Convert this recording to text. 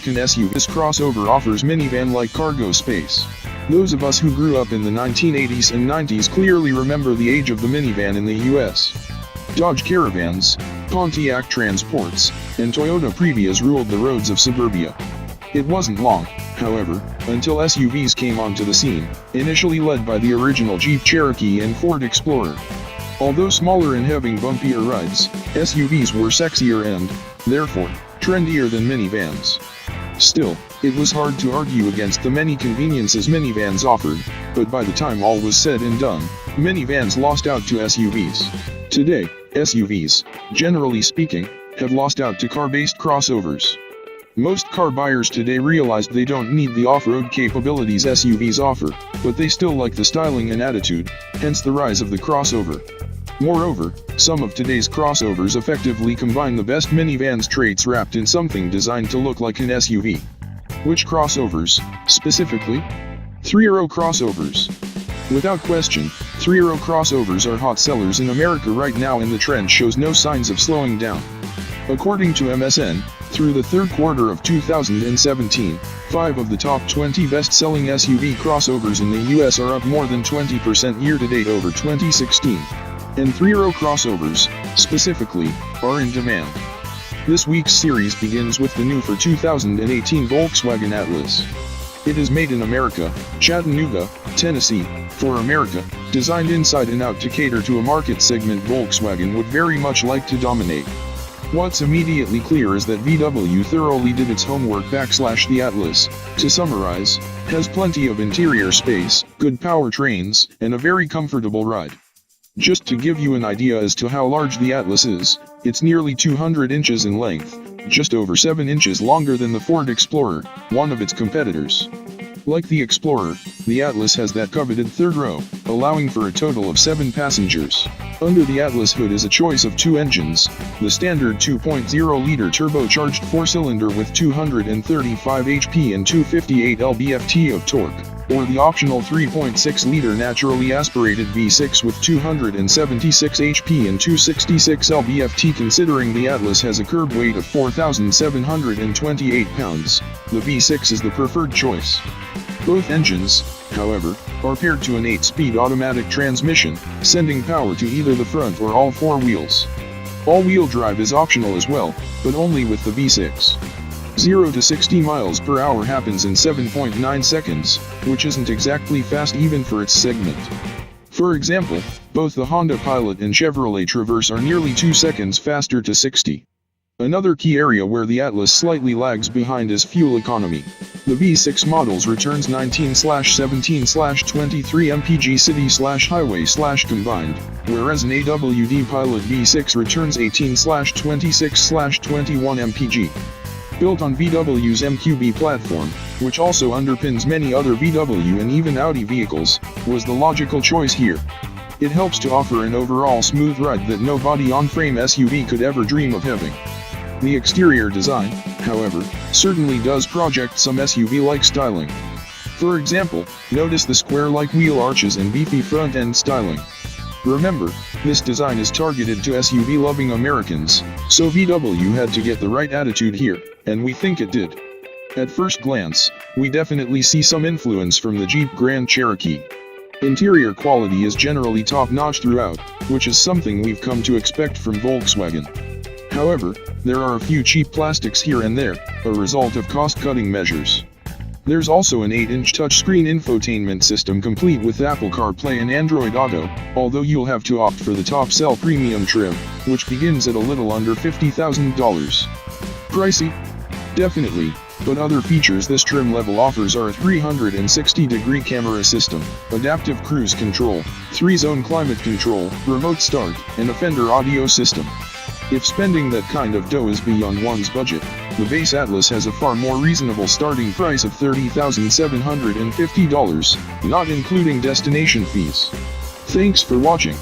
American SUV. This crossover offers minivan-like cargo space. Those of us who grew up in the 1980s and 90s clearly remember the age of the minivan in the US. Dodge Caravans, Pontiac Transports, and Toyota Previas ruled the roads of suburbia. It wasn't long, however, until SUVs came onto the scene, initially led by the original Jeep Cherokee and Ford Explorer. Although smaller and having bumpier rides, SUVs were sexier and, therefore, trendier than minivans. Still, it was hard to argue against the many conveniences minivans offered, but by the time all was said and done, minivans lost out to SUVs. Today, SUVs, generally speaking, have lost out to car-based crossovers. Most car buyers today realized they don't need the off-road capabilities SUVs offer, but they still like the styling and attitude, hence the rise of the crossover. Moreover, some of today's crossovers effectively combine the best minivan's traits wrapped in something designed to look like an SUV. Which crossovers, specifically? 3-row crossovers. Without question, 3-row crossovers are hot sellers in America right now, and the trend shows no signs of slowing down. According to MSN, through the third quarter of 2017, 5 of the top 20 best-selling SUV crossovers in the US are up more than 20% year-to-date over 2016. And 3-row crossovers, specifically, are in demand. This week's series begins with the new for 2018 Volkswagen Atlas. It is made in America, Chattanooga, Tennessee, for America, designed inside and out to cater to a market segment Volkswagen would very much like to dominate. What's immediately clear is that VW thoroughly did its homework. The Atlas, to summarize, has plenty of interior space, good powertrains, and a very comfortable ride. Just to give you an idea as to how large the Atlas is, it's nearly 200 inches in length, just over 7 inches longer than the Ford Explorer, one of its competitors. Like the Explorer, the Atlas has that coveted third row, allowing for a total of 7 passengers. Under the Atlas hood is a choice of 2 engines, the standard 2.0-liter turbocharged 4-cylinder with 235 HP and 258 lb-ft of torque, or the optional 3.6-liter naturally aspirated V6 with 276 HP and 266 lb-ft. Considering the Atlas has a curb weight of 4,728 pounds, the V6 is the preferred choice. Both engines, however, are paired to an 8-speed automatic transmission, sending power to either the front or all 4 wheels. All-wheel drive is optional as well, but only with the V6. 0 to 60 miles per hour happens in 7.9 seconds, which isn't exactly fast even for its segment. For example, both the Honda Pilot and Chevrolet Traverse are nearly 2 seconds faster to 60. Another key area where the Atlas slightly lags behind is fuel economy. The V6 models returns 19/17/23 mpg city/highway/combined, whereas an AWD Pilot V6 returns 18/26/21 mpg. Built on VW's MQB platform, which also underpins many other VW and even Audi vehicles, was the logical choice here. It helps to offer an overall smooth ride that no body-on-frame SUV could ever dream of having. The exterior design, however, certainly does project some SUV-like styling. For example, notice the square-like wheel arches and beefy front-end styling. Remember, this design is targeted to SUV-loving Americans, so VW had to get the right attitude here, and we think it did. At first glance, we definitely see some influence from the Jeep Grand Cherokee. Interior quality is generally top-notch throughout, which is something we've come to expect from Volkswagen. However, there are a few cheap plastics here and there, a result of cost-cutting measures. There's also an 8-inch touchscreen infotainment system complete with Apple CarPlay and Android Auto, although you'll have to opt for the top-sell premium trim, which begins at a little under $50,000. Pricey? Definitely, but other features this trim level offers are a 360-degree camera system, adaptive cruise control, 3-zone climate control, remote start, and a Fender audio system. If spending that kind of dough is beyond one's budget, the base Atlas has a far more reasonable starting price of $30,750, not including destination fees. Thanks for watching.